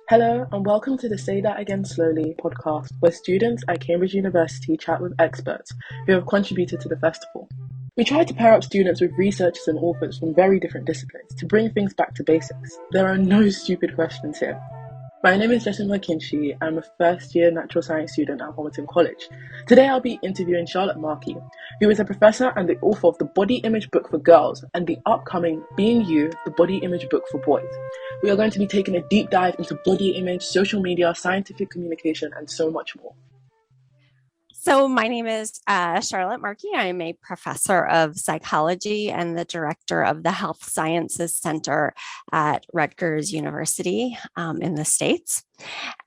Hello, and welcome to the Say That Again Slowly podcast, where students at Cambridge University chat with experts who have contributed to the festival. We try to pair up students with researchers and authors from very different disciplines to bring things back to basics. There are no stupid questions here. My name is Jessica Kinshi. I'm a first year natural science student at Homerton College. Today I'll be interviewing Charlotte Markey, who is a professor and the author of the Body Image Book for Girls and the upcoming Being You, the Body Image Book for Boys. We are going to be taking a deep dive into body image, social media, scientific communication, and so much more. So my name is Charlotte Markey. I am a professor of psychology and the director of the Health Sciences Center at Rutgers University in the States.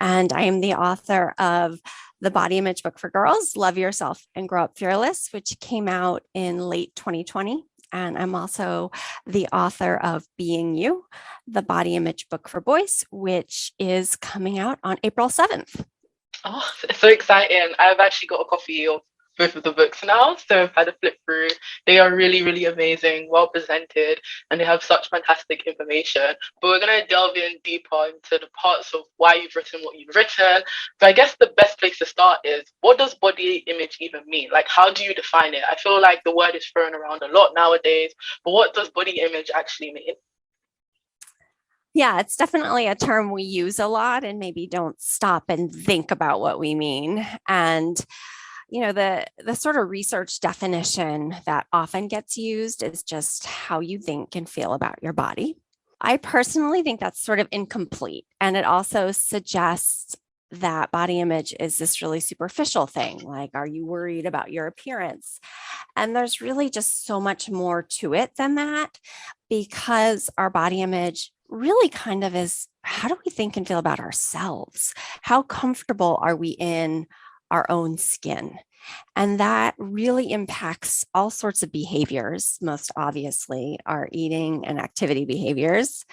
And I am the author of the Body Image Book for Girls, Love Yourself and Grow Up Fearless, which came out in late 2020. And I'm also the author of Being You, the Body Image Book for Boys, which is coming out on April 7th. Oh, it's so exciting. I've actually got a copy of both of the books now, so I've had a flip through. They are really, really amazing, well presented, and they have such fantastic information. But we're going to delve in deeper into the parts of why you've written what you've written. But I guess the best place to start is, what does body image even mean? Like, how do you define it? I feel like the word is thrown around a lot nowadays, but what does body image actually mean? Yeah, it's definitely a term we use a lot and maybe don't stop and think about what we mean. And the sort of research definition that often gets used is just how you think and feel about your body. I personally think that's sort of incomplete. And it also suggests that body image is this really superficial thing. Like, are you worried about your appearance? And there's really just so much more to it than that, because our body image really kind of is, how do we think and feel about ourselves? How comfortable are we in our own skin? And that really impacts all sorts of behaviors. Most obviously, our eating and activity behaviors.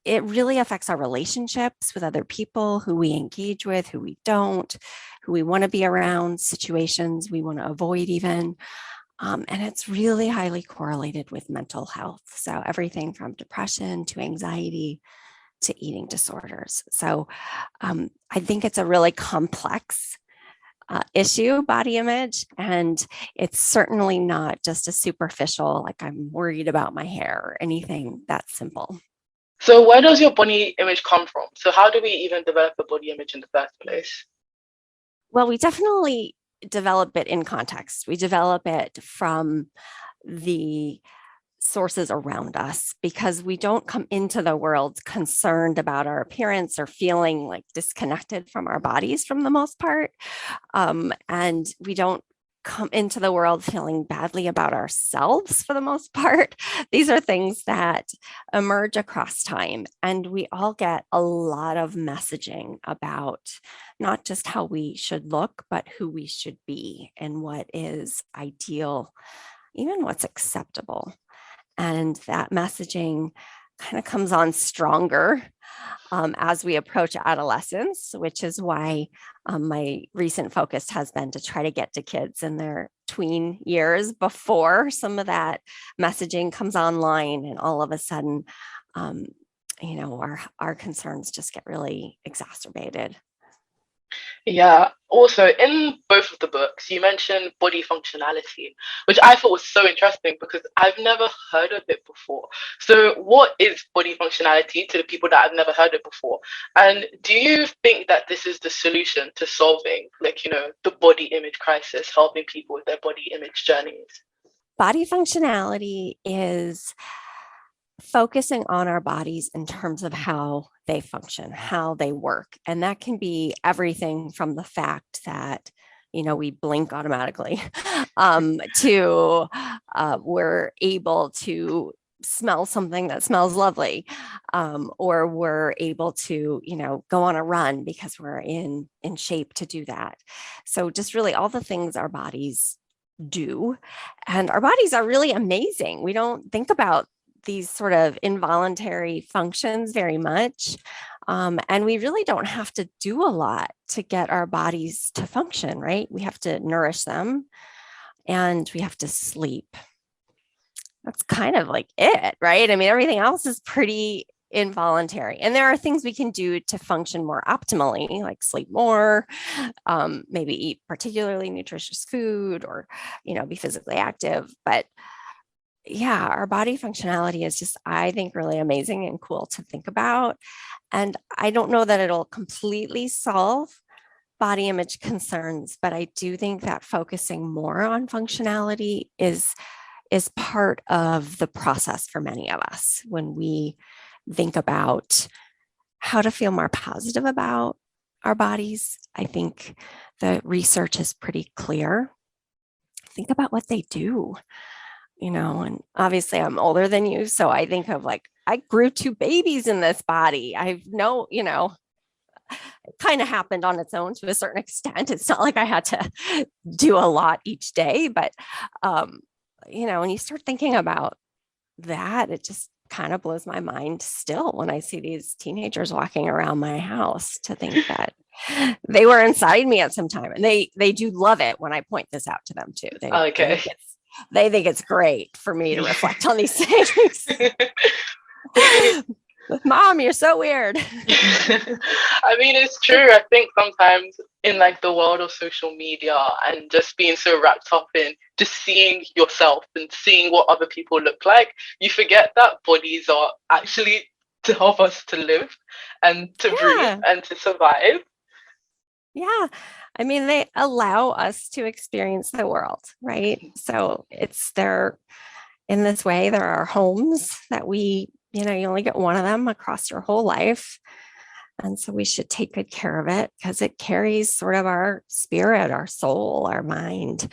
It really affects our relationships with other people, who we engage with, who we don't, who we want to be around, situations we want to avoid even. And it's really highly correlated with mental health. So everything from depression to anxiety to eating disorders. So I think it's a really complex issue, body image, and it's certainly not just a superficial, like I'm worried about my hair or anything that simple. So, where does your body image come from? So, how do we even develop a body image in the first place? Well, we definitely develop it in context. We develop it from the sources around us, because we don't come into the world concerned about our appearance or feeling like disconnected from our bodies for the most part. And we don't come into the world feeling badly about ourselves for the most part. These are things that emerge across time, and we all get a lot of messaging about not just how we should look, but who we should be and what is ideal, even what's acceptable. And that messaging kind of comes on stronger as we approach adolescence, which is why my recent focus has been to try to get to kids in their tween years before some of that messaging comes online, and all of a sudden, our concerns just get really exacerbated. Yeah. Also, in both of the books, you mentioned body functionality, which I thought was so interesting because I've never heard of it before. So, what is body functionality to the people that have never heard it before? And do you think that this is the solution to solving, the body image crisis, helping people with their body image journeys? Body functionality is focusing on our bodies in terms of how they function, how they work. And that can be everything from the fact that, we blink automatically to we're able to smell something that smells lovely, or we're able to, go on a run because we're in shape to do that. So just really all the things our bodies do. And our bodies are really amazing. We don't think about these sort of involuntary functions very much. And we really don't have to do a lot to get our bodies to function, right? We have to nourish them and we have to sleep. That's kind of like it, right? I mean, everything else is pretty involuntary. And there are things we can do to function more optimally, like sleep more, maybe eat particularly nutritious food, or, be physically active. But yeah, our body functionality is just, I think, really amazing and cool to think about. And I don't know that it'll completely solve body image concerns, but I do think that focusing more on functionality is part of the process for many of us when we think about how to feel more positive about our bodies. I think the research is pretty clear. Think about what they do, and obviously I'm older than you. So I think of I grew 2 babies in this body. I know, it kind of happened on its own to a certain extent. It's not like I had to do a lot each day, but, when you start thinking about that, it just kind of blows my mind still when I see these teenagers walking around my house, to think that they were inside me at some time. And they do love it when I point this out to them too. They think it's great for me to reflect on these things. Mom, you're so weird. I mean, it's true. I think sometimes in the world of social media and just being so wrapped up in just seeing yourself and seeing what other people look like, you forget that bodies are actually to help us to live and to breathe and to survive. Yeah. I mean, they allow us to experience the world, right? So in this way, there are homes that you only get one of them across your whole life. And so we should take good care of it because it carries sort of our spirit, our soul, our mind.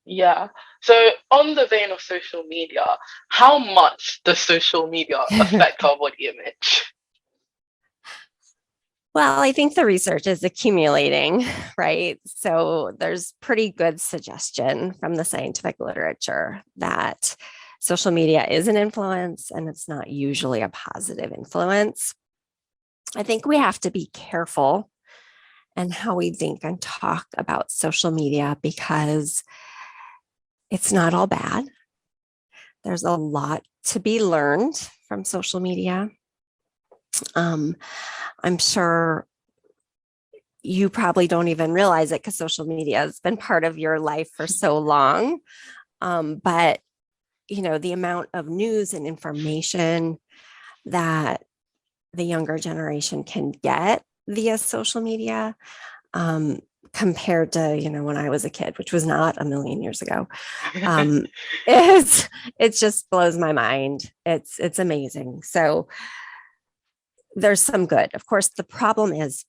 Yeah. So on the vein of social media, how much does social media affect our body image? Well, I think the research is accumulating, right? So there's pretty good suggestion from the scientific literature that social media is an influence, and it's not usually a positive influence. I think we have to be careful in how we think and talk about social media because it's not all bad. There's a lot to be learned from social media. I'm sure you probably don't even realize it because social media has been part of your life for so long. But the amount of news and information that the younger generation can get via social media, compared to, when I was a kid, which was not a million years ago, it just blows my mind. It's amazing. So there's some good. Of course, the problem is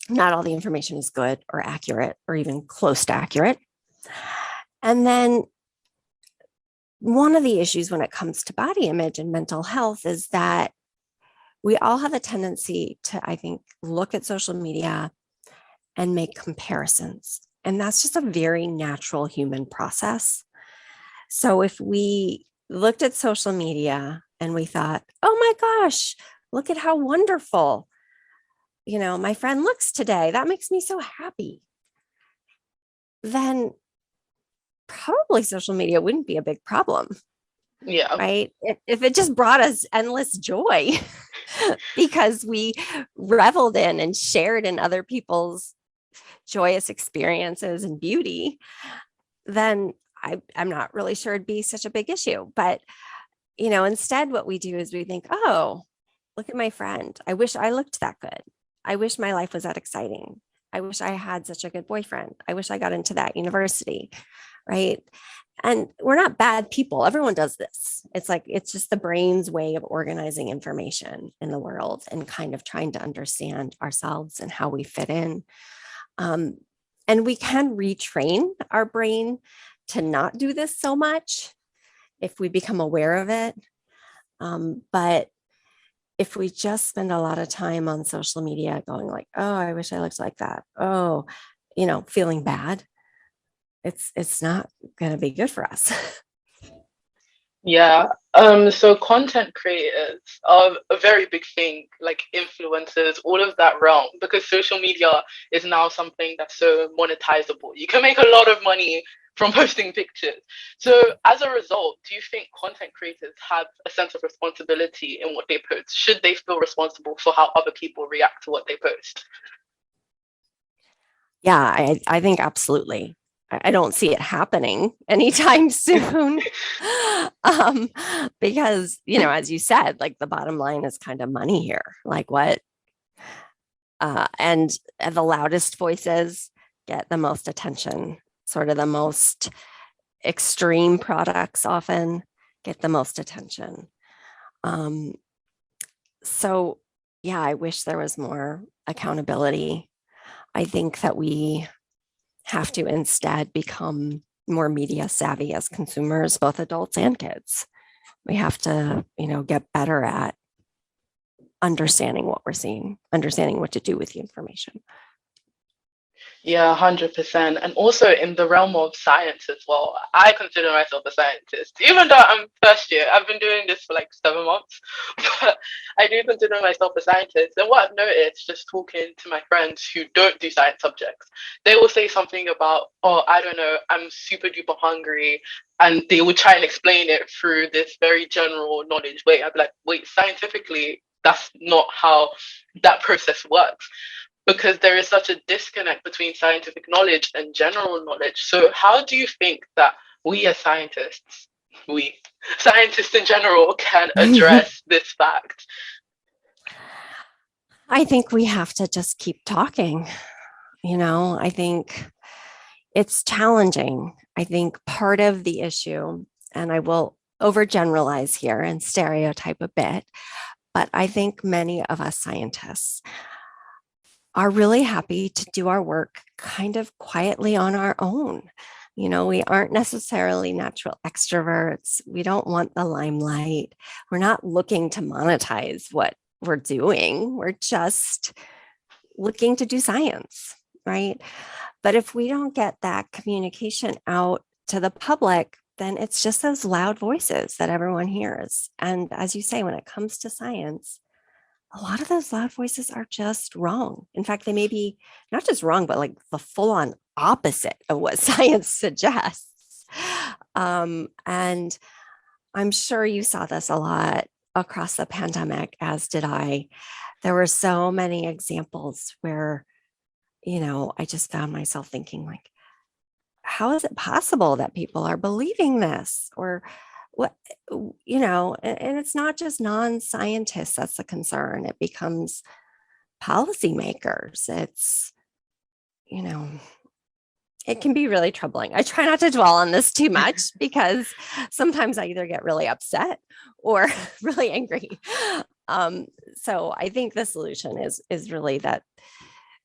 not all the information is good or accurate or even close to accurate. And then one of the issues when it comes to body image and mental health is that we all have a tendency to, I think, look at social media and make comparisons. And that's just a very natural human process. So if we looked at social media and we thought, oh my gosh, look at how wonderful, my friend looks today, that makes me so happy, then probably social media wouldn't be a big problem. Yeah. Right. If it just brought us endless joy because we reveled in and shared in other people's joyous experiences and beauty, then I'm not really sure it'd be such a big issue. But, instead what we do is we think, oh, look at my friend. I wish I looked that good. I wish my life was that exciting. I wish I had such a good boyfriend. I wish I got into that university. Right. And we're not bad people. Everyone does this. It's just the brain's way of organizing information in the world and kind of trying to understand ourselves and how we fit in. And we can retrain our brain to not do this so much if we become aware of it. But if we just spend a lot of time on social media going oh, I wish I looked like that. Oh, feeling bad. It's not going to be good for us. Yeah. So content creators are a very big thing, like influencers, all of that realm, because social media is now something that's so monetizable. You can make a lot of money from posting pictures. So as a result, do you think content creators have a sense of responsibility in what they post? Should they feel responsible for how other people react to what they post? Yeah, I think absolutely. I don't see it happening anytime soon. um, because, as you said, like the bottom line is kind of money here. Like what? And the loudest voices get the most attention, sort of the most extreme products often get the most attention. So, yeah, I wish there was more accountability. I think that we have to instead become more media savvy as consumers, both adults and kids. We have to, get better at understanding what we're seeing, understanding what to do with the information. Yeah, 100%. And also in the realm of science as well, I consider myself a scientist. Even though I'm first year, I've been doing this for like 7 months, but I do consider myself a scientist. And what I've noticed just talking to my friends who don't do science subjects, they will say something about, oh, I don't know, I'm super duper hungry. And they will try and explain it through this very general knowledge way. I'd be like, wait, scientifically, that's not how that process works, because there is such a disconnect between scientific knowledge and general knowledge. So how do you think that we as scientists, we scientists in general, can address this fact? I think we have to just keep talking. I think it's challenging. I think part of the issue, and I will overgeneralize here and stereotype a bit, but I think many of us scientists are really happy to do our work kind of quietly on our own. We aren't necessarily natural extroverts. We don't want the limelight. We're not looking to monetize what we're doing. We're just looking to do science, right? But if we don't get that communication out to the public, then it's just those loud voices that everyone hears. And as you say, when it comes to science, a lot of those loud voices are just wrong. In fact, they may be not just wrong, but like the full on opposite of what science suggests. And I'm sure you saw this a lot across the pandemic, as did I. There were so many examples where, I just found myself thinking like, how is it possible that people are believing this? Or what, and it's not just non-scientists that's a concern. It becomes policymakers. It's, it can be really troubling. I try not to dwell on this too much because sometimes I either get really upset or really angry. So I think the solution is really that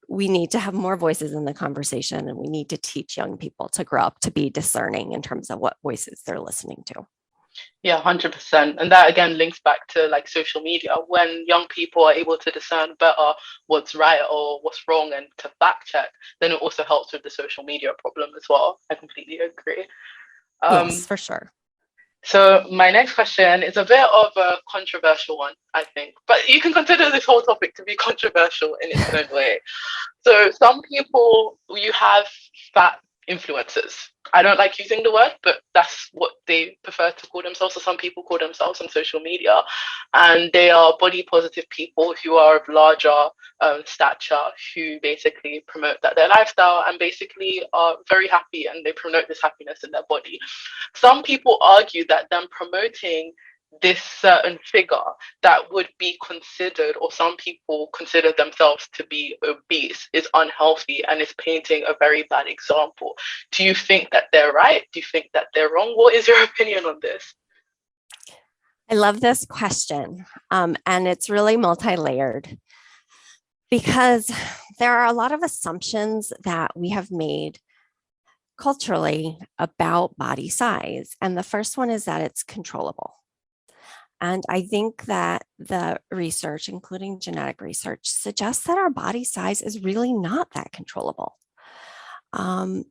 we need to have more voices in the conversation, and we need to teach young people to grow up to be discerning in terms of what voices they're listening to. Yeah, 100%. And that again links back to like social media. When young people are able to discern better what's right or what's wrong and to fact check, then it also helps with the social media problem as well. I completely agree. Yes, for sure. So my next question is a bit of a controversial one, I think, but you can consider this whole topic to be controversial in its own way. So some people, you have fat influencers. I don't like using the word, but that's what they prefer to call themselves. So some people call themselves on social media, and they are body positive people who are of larger stature, who basically promote that their lifestyle and basically are very happy, and they promote this happiness in their body. Some people argue that them promoting this certain figure that would be considered, or some people consider themselves to be obese, is unhealthy and is painting a very bad example. Do you think that they're right? Do you think that they're wrong? What is your opinion on this? I love this question. And it's really multi-layered because there are a lot of assumptions that we have made culturally about body size. And the first one is that it's controllable. And I think that the research, including genetic research, suggests that our body size is really not that controllable. There's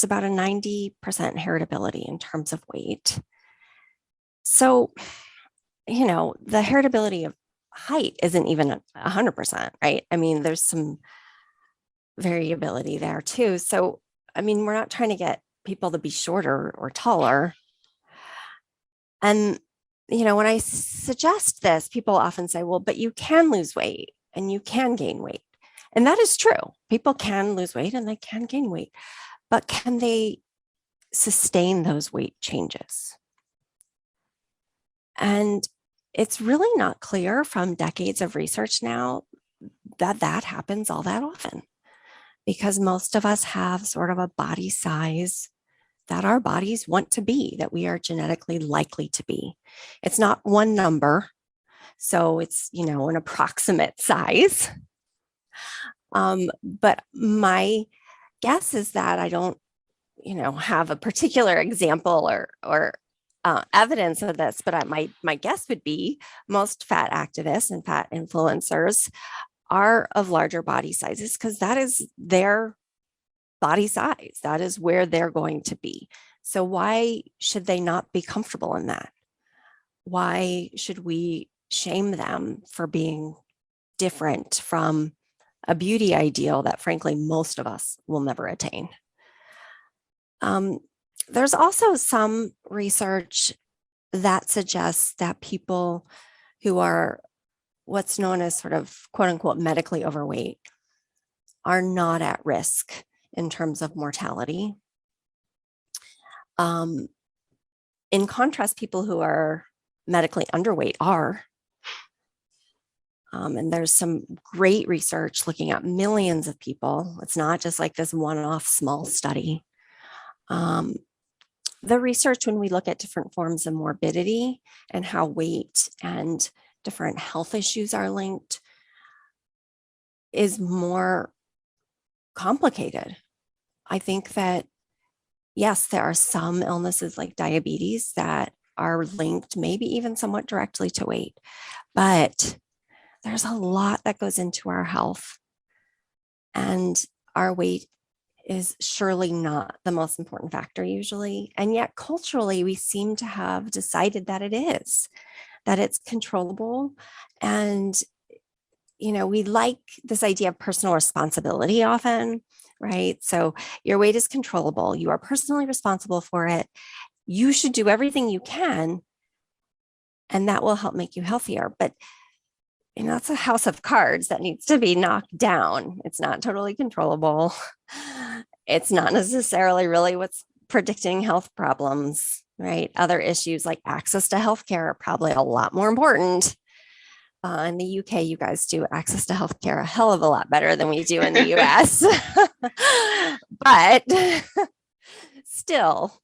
about a 90% heritability in terms of weight. So, the heritability of height isn't even 100%, right? I mean, there's some variability there too. So, we're not trying to get people to be shorter or taller. And, when I suggest this, people often say, well, but you can lose weight and you can gain weight. And that is true. People can lose weight and they can gain weight, but can they sustain those weight changes? And it's really not clear from decades of research now that that happens all that often, because most of us have sort of a body size that our bodies want to be, that we are genetically likely to be. It's not one number, so it's, an approximate size. But my guess is that I don't, have a particular example or evidence of this, but my guess would be most fat activists and fat influencers are of larger body sizes because that is their body size. That is where they're going to be. So why should they not be comfortable in that? Why should we shame them for being different from a beauty ideal that, frankly, most of us will never attain? There's also some research that suggests that people who are what's known as sort of quote unquote medically overweight are not at risk in terms of mortality. In contrast, people who are medically underweight are. And there's some great research looking at millions of people. It's not just like this one-off small study. The research, when we look at different forms of morbidity and how weight and different health issues are linked, is more complicated. I think that, yes, there are some illnesses like diabetes that are linked, maybe even somewhat directly to weight, but there's a lot that goes into our health, and our weight is surely not the most important factor usually. And yet culturally, we seem to have decided that it is, that it's controllable. And, we like this idea of personal responsibility often, right? So your weight is controllable. You are personally responsible for it. You should do everything you can, and that will help make you healthier. But it's a house of cards that needs to be knocked down. It's not totally controllable. It's not necessarily really what's predicting health problems, right? Other issues like access to healthcare are probably a lot more important. In the UK, you guys do access to healthcare a hell of a lot better than we do in the US. But still,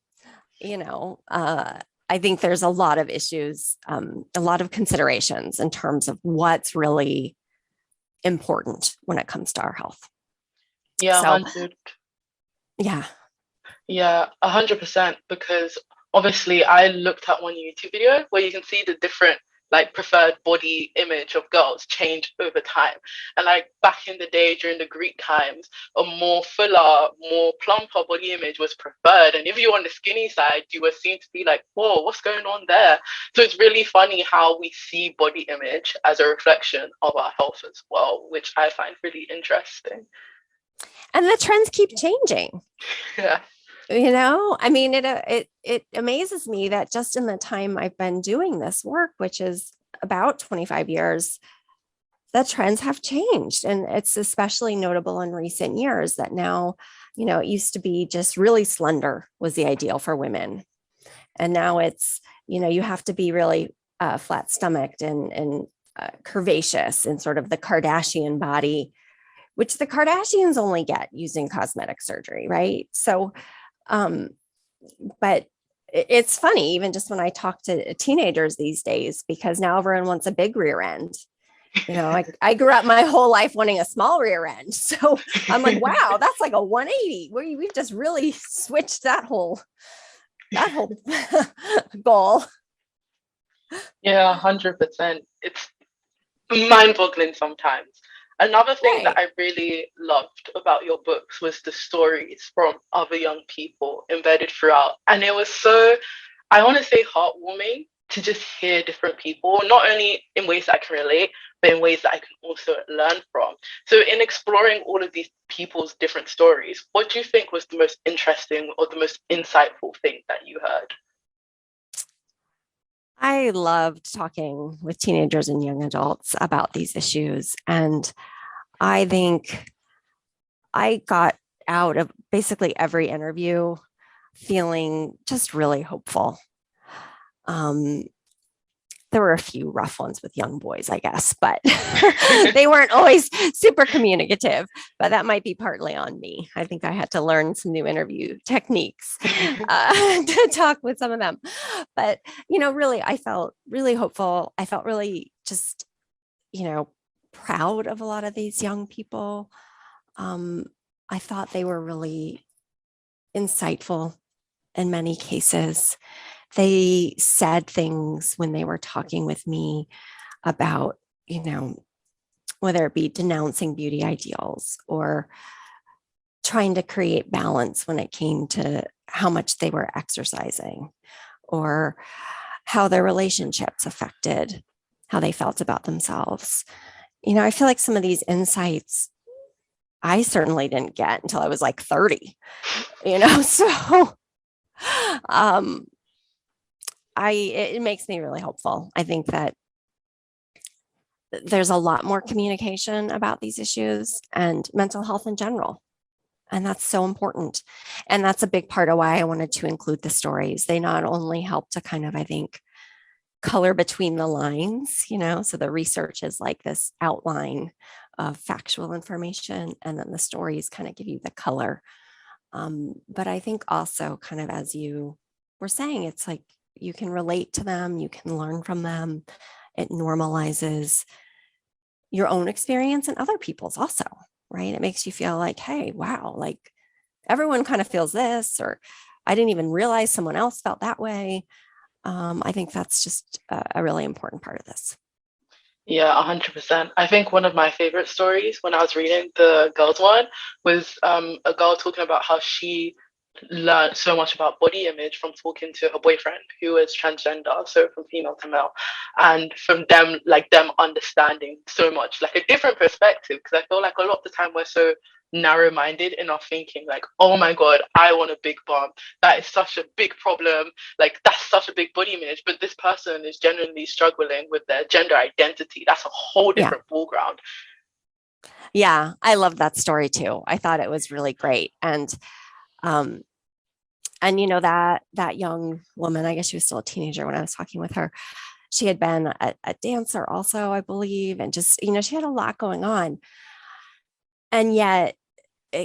I think there's a lot of issues, a lot of considerations in terms of what's really important when it comes to our health. Yeah, So, 100. Yeah. Yeah, 100%. Because obviously I looked at one YouTube video where you can see the different preferred body image of girls change over time. And back in the day during the Greek times, a more fuller, more plumper body image was preferred. And if you were on the skinny side, you were seen to be like, whoa, what's going on there? So it's really funny how we see body image as a reflection of our health as well, which I find really interesting. And the trends keep changing. Yeah. It amazes me that just in the time I've been doing this work, which is about 25 years, the trends have changed. And it's especially notable in recent years that now, it used to be just really slender was the ideal for women. And now it's, you have to be really flat stomached and curvaceous in sort of the Kardashian body, which the Kardashians only get using cosmetic surgery, right? So, but it's funny, even just when I talk to teenagers these days, because now everyone wants a big rear end. I grew up my whole life wanting a small rear end. So I'm like, wow, that's like a 180. We've just really switched that whole goal. Yeah, 100%. It's mind-boggling sometimes. Another thing that I really loved about your books was the stories from other young people embedded throughout. And it was so, I want to say, heartwarming to just hear different people, not only in ways that I can relate, but in ways that I can also learn from. So in exploring all of these people's different stories, what do you think was the most interesting or the most insightful thing that you heard? I loved talking with teenagers and young adults about these issues. And I think I got out of basically every interview feeling just really hopeful. Um, there were a few rough ones with young boys, I guess, but they weren't always super communicative. But that might be partly on me. I think I had to learn some new interview techniques to talk with some of them. But, really, I felt really hopeful. I felt really just, proud of a lot of these young people. I thought they were really insightful in many cases. They said things when they were talking with me about, whether it be denouncing beauty ideals or trying to create balance when it came to how much they were exercising or how their relationships affected how they felt about themselves. I feel like some of these insights I certainly didn't get until I was like 30, so it makes me really hopeful. I think that there's a lot more communication about these issues and mental health in general. And that's so important. And that's a big part of why I wanted to include the stories. They not only help to kind of, I think, color between the lines, so the research is like this outline of factual information, and then the stories kind of give you the color. But I think also kind of, as you were saying, it's like you can relate to them, you can learn from them. It normalizes your own experience and other people's also, right? It makes you feel like, hey, wow, like everyone kind of feels this, or I didn't even realize someone else felt that way. I think that's just a really important part of this. Yeah, 100%. I think one of my favorite stories when I was reading the girls one was a girl talking about how she learned so much about body image from talking to her boyfriend who was transgender, so from female to male, and from them, like them understanding so much, like a different perspective. Because I feel like a lot of the time we're so narrow-minded in our thinking, like, oh my God, I want a big bum. That is such a big problem. Like, that's such a big body image. But this person is genuinely struggling with their gender identity. That's a whole Yeah. different ballground. Yeah, I love that story too. I thought it was really great. And that young woman, I guess she was still a teenager when I was talking with her. She had been a dancer also, I believe, and just, she had a lot going on. And yet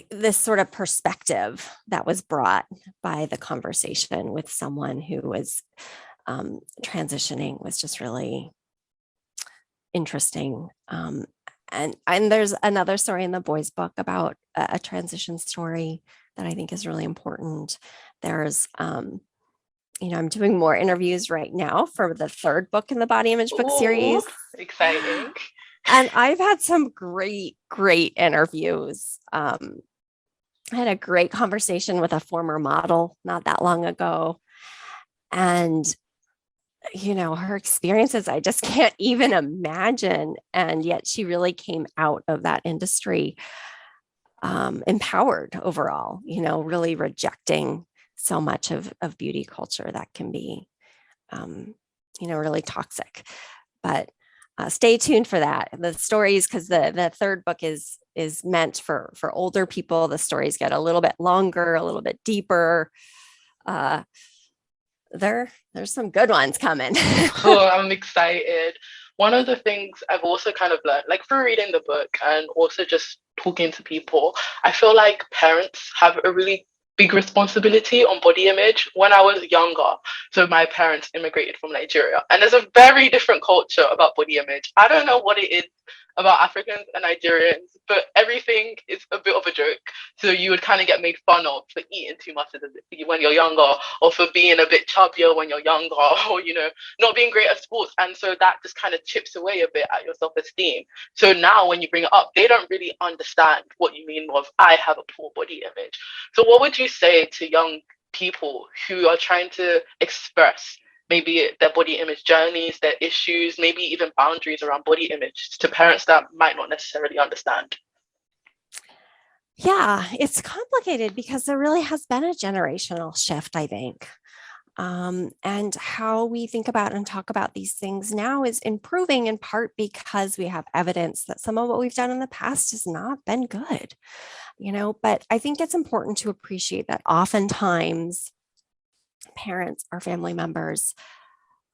this sort of perspective that was brought by the conversation with someone who was transitioning was just really interesting. And there's another story in the boys' book about a transition story that I think is really important. There's, I'm doing more interviews right now for the third book in the body image book series. Exciting. And I've had some great interviews. I had a great conversation with a former model not that long ago. And, her experiences, I just can't even imagine. And yet she really came out of that industry empowered overall, really rejecting so much of beauty culture that can be, really toxic. But stay tuned for that. The stories, because the third book is meant for older people. The stories get a little bit longer, a little bit deeper. There's some good ones coming. Oh, I'm excited. One of the things I've also kind of learned, like through reading the book and also just talking to people, I feel like parents have a really big responsibility on body image. When I was younger, so my parents immigrated from Nigeria, and there's a very different culture about body image. I don't know what it is about Africans and Nigerians, but everything is a bit of a joke. So you would kind of get made fun of for eating too much when you're younger, or for being a bit chubbier when you're younger, or not being great at sports. And so that just kind of chips away a bit at your self-esteem. So now when you bring it up, they don't really understand what you mean of I have a poor body image. So what would you say to young people who are trying to express maybe their body image journeys, their issues, maybe even boundaries around body image to parents that might not necessarily understand? Yeah, it's complicated because there really has been a generational shift, I think. And how we think about and talk about these things now is improving in part because we have evidence that some of what we've done in the past has not been good, but I think it's important to appreciate that oftentimes parents or family members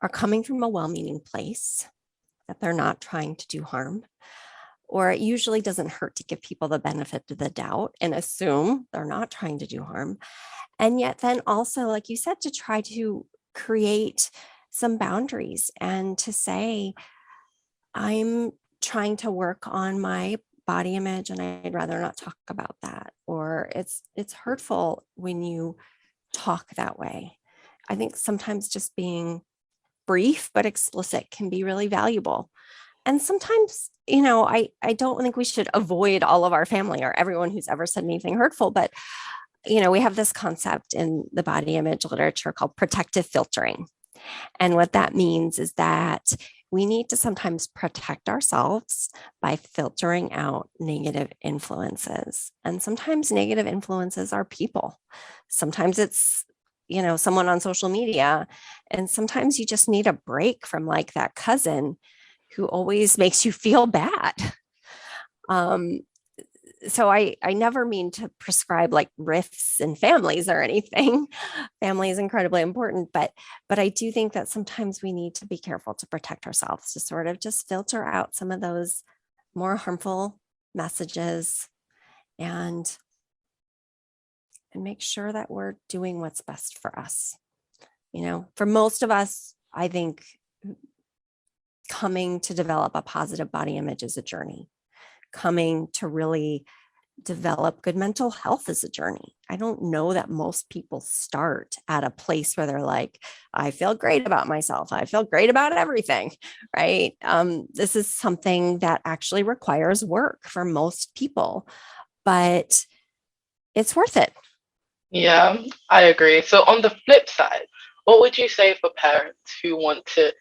are coming from a well-meaning place, that they're not trying to do harm, or it usually doesn't hurt to give people the benefit of the doubt and assume they're not trying to do harm. And yet then also, like you said, to try to create some boundaries and to say, I'm trying to work on my body image and I'd rather not talk about that. Or it's hurtful when you talk that way. I think sometimes just being brief but explicit can be really valuable. And sometimes, I don't think we should avoid all of our family or everyone who's ever said anything hurtful, but we have this concept in the body image literature called protective filtering. And what that means is that we need to sometimes protect ourselves by filtering out negative influences. And sometimes negative influences are people. Sometimes it's, someone on social media. And sometimes you just need a break from like that cousin who always makes you feel bad. So I never mean to prescribe like rifts in families or anything. Family is incredibly important, but I do think that sometimes we need to be careful to protect ourselves, to sort of just filter out some of those more harmful messages and make sure that we're doing what's best for us. For most of us, I think coming to develop a positive body image is a journey. Coming to really develop good mental health is a journey. I don't know that most people start at a place where they're like, I feel great about myself. I feel great about everything, right? This is something that actually requires work for most people, but it's worth it. Yeah, I agree. So on the flip side, what would you say for parents who want to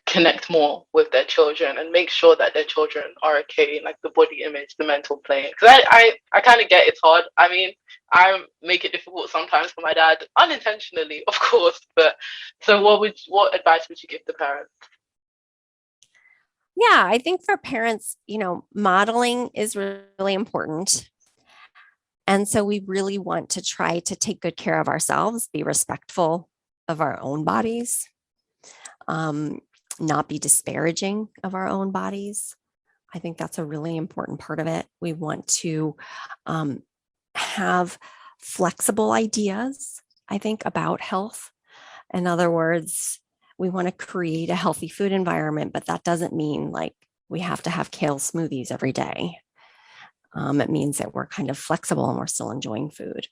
connect more with their children and make sure that their children are okay in like the body image, the mental plane? Because I kind of get it's hard. I mean, I make it difficult sometimes for my dad, unintentionally, of course. But so what advice would you give the parents? Yeah, I think for parents, modeling is really important. And so we really want to try to take good care of ourselves, be respectful of our own bodies, not be disparaging of our own bodies. I think that's a really important part of it. We want to have flexible ideas, I think, about health. In other words, we want to create a healthy food environment, but that doesn't mean like we have to have kale smoothies every day. It means that we're kind of flexible and we're still enjoying food.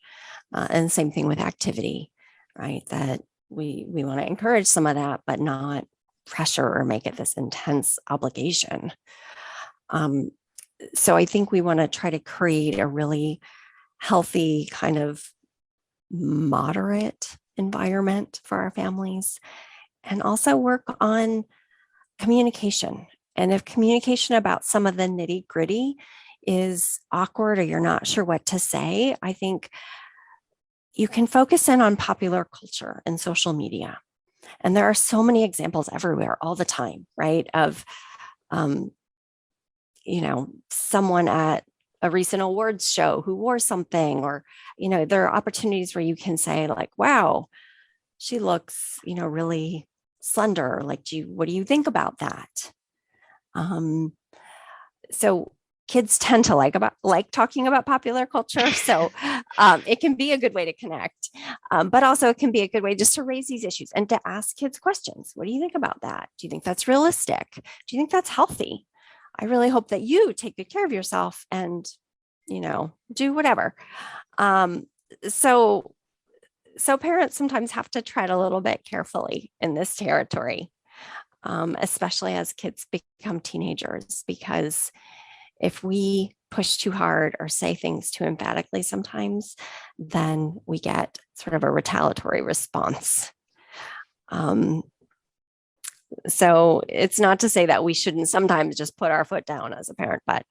And same thing with activity, right? That we want to encourage some of that, but not pressure or make it this intense obligation. So I think we want to try to create a really healthy kind of moderate environment for our families and also work on communication. And if communication about some of the nitty gritty is awkward or you're not sure what to say, I think you can focus in on popular culture and social media. And there are so many examples everywhere all the time, right? Of, someone at a recent awards show who wore something, or, there are opportunities where you can say like, wow, she looks, really slender. Like, what do you think about that? So kids tend to like talking about popular culture. So it can be a good way to connect, but also it can be a good way just to raise these issues and to ask kids questions. What do you think about that? Do you think that's realistic? Do you think that's healthy? I really hope that you take good care of yourself and, do whatever. So parents sometimes have to tread a little bit carefully in this territory, especially as kids become teenagers, because if we push too hard or say things too emphatically sometimes, then we get sort of a retaliatory response. So it's not to say that we shouldn't sometimes just put our foot down as a parent, but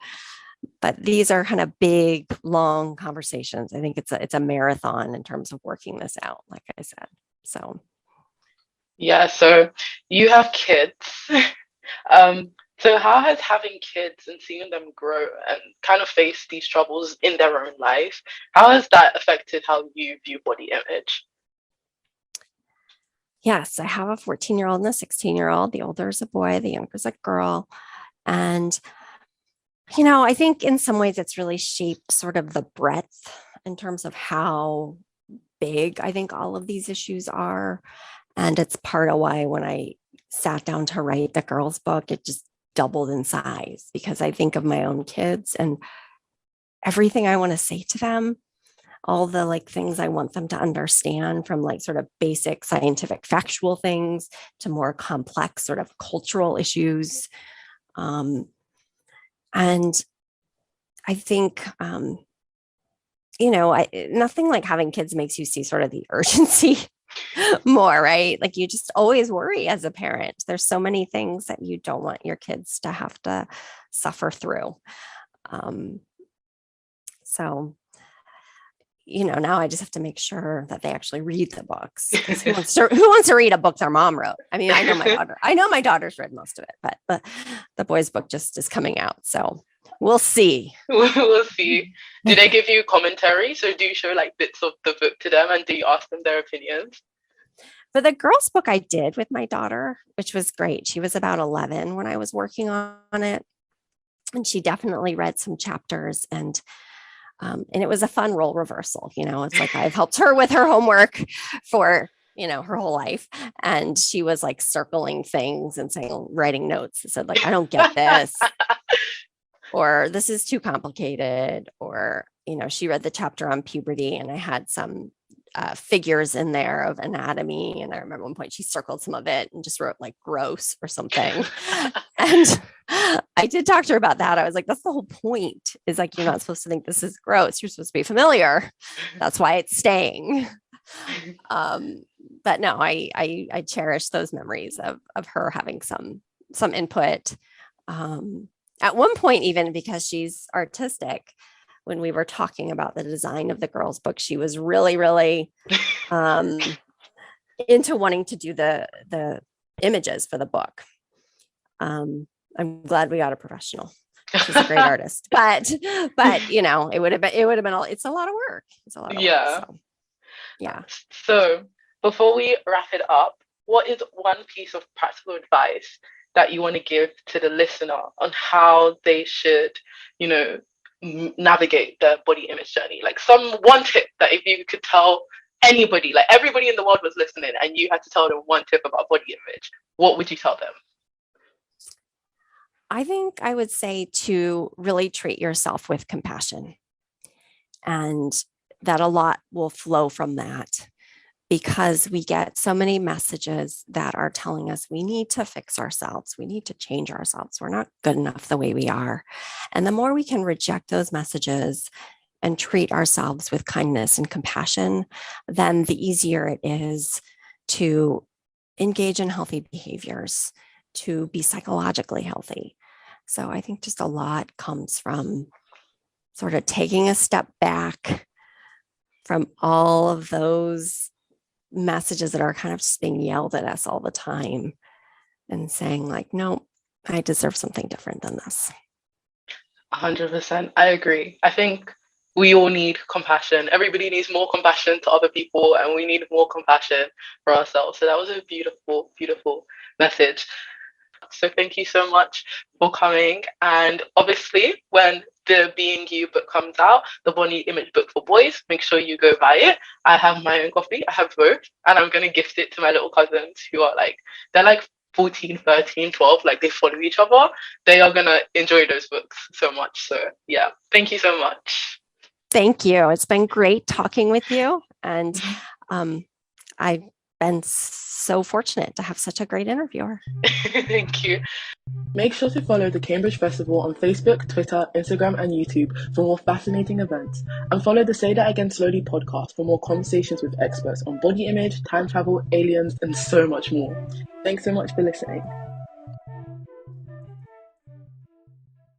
these are kind of big, long conversations. I think it's a marathon in terms of working this out, like I said. So Yeah, so you have kids. Um, so how has having kids and seeing them grow and kind of face these troubles in their own life, how has that affected how you view body image? yes, I have a 14-year-old and a 16-year-old. The older is a boy, the younger is a girl. And, I think in some ways it's really shaped sort of the breadth in terms of how big I think all of these issues are. And it's part of why when I sat down to write the girls' book, it just doubled in size because I think of my own kids and everything I want to say to them, all the like things I want them to understand, from like sort of basic scientific factual things to more complex sort of cultural issues. And I think, nothing like having kids makes you see sort of the urgency more, right? Like you just always worry as a parent. There's so many things that you don't want your kids to have to suffer through. Um, so, now I just have to make sure that they actually read the books. Who wants to read a book their mom wrote? I mean, I know my daughter's read most of it, but the boys' book just is coming out. So we'll see. We'll see. Do they give you commentary? So do you show like bits of the book to them and do you ask them their opinions? For the girls' book, I did with my daughter, which was great. She was about 11 when I was working on it. And she definitely read some chapters, and it was a fun role reversal. It's like I've helped her with her homework for, her whole life. And she was like circling things and writing notes that said like, I don't get this, or this is too complicated, or, she read the chapter on puberty and I had some figures in there of anatomy. And I remember one point she circled some of it and just wrote like gross or something. And I did talk to her about that. I was like, that's the whole point, is like, you're not supposed to think this is gross. You're supposed to be familiar. That's why it's staying. But no, I cherish those memories of her having some input. At one point, even because she's artistic, when we were talking about the design of the girls' book, she was really, really into wanting to do the images for the book. I'm glad we got a professional. She's a great artist, but it would have been it's a lot of work. It's a lot of Yeah. work. So, yeah. So before we wrap it up, what is one piece of practical advice that you want to give to the listener on how they should, navigate their body image journey? Like one tip that if you could tell anybody, like everybody in the world was listening and you had to tell them one tip about body image, what would you tell them? I think I would say to really treat yourself with compassion, and that a lot will flow from that, because we get so many messages that are telling us we need to fix ourselves. We need to change ourselves. We're not good enough the way we are. And the more we can reject those messages and treat ourselves with kindness and compassion, then the easier it is to engage in healthy behaviors, to be psychologically healthy. So I think just a lot comes from sort of taking a step back from all of those messages that are kind of just being yelled at us all the time and saying like, no, I deserve something different than this. 100%. I agree. I think we all need compassion. Everybody needs more compassion to other people, and we need more compassion for ourselves. So that was a beautiful, beautiful message. So thank you so much for coming. And obviously, when the Being You book comes out, the body image book for boys, make sure you go buy it. I have my own copy. I have both. And I'm going to gift it to my little cousins who are they're like 14, 13, 12. Like they follow each other. They are going to enjoy those books so much. So yeah, thank you so much. Thank you. It's been great talking with you. And I've been so so fortunate to have such a great interviewer. Thank you. Make sure to follow the Cambridge Festival on Facebook, Twitter, Instagram, and YouTube for more fascinating events. And follow the Say That Again Slowly podcast for more conversations with experts on body image, time travel, aliens, and so much more. Thanks so much for listening.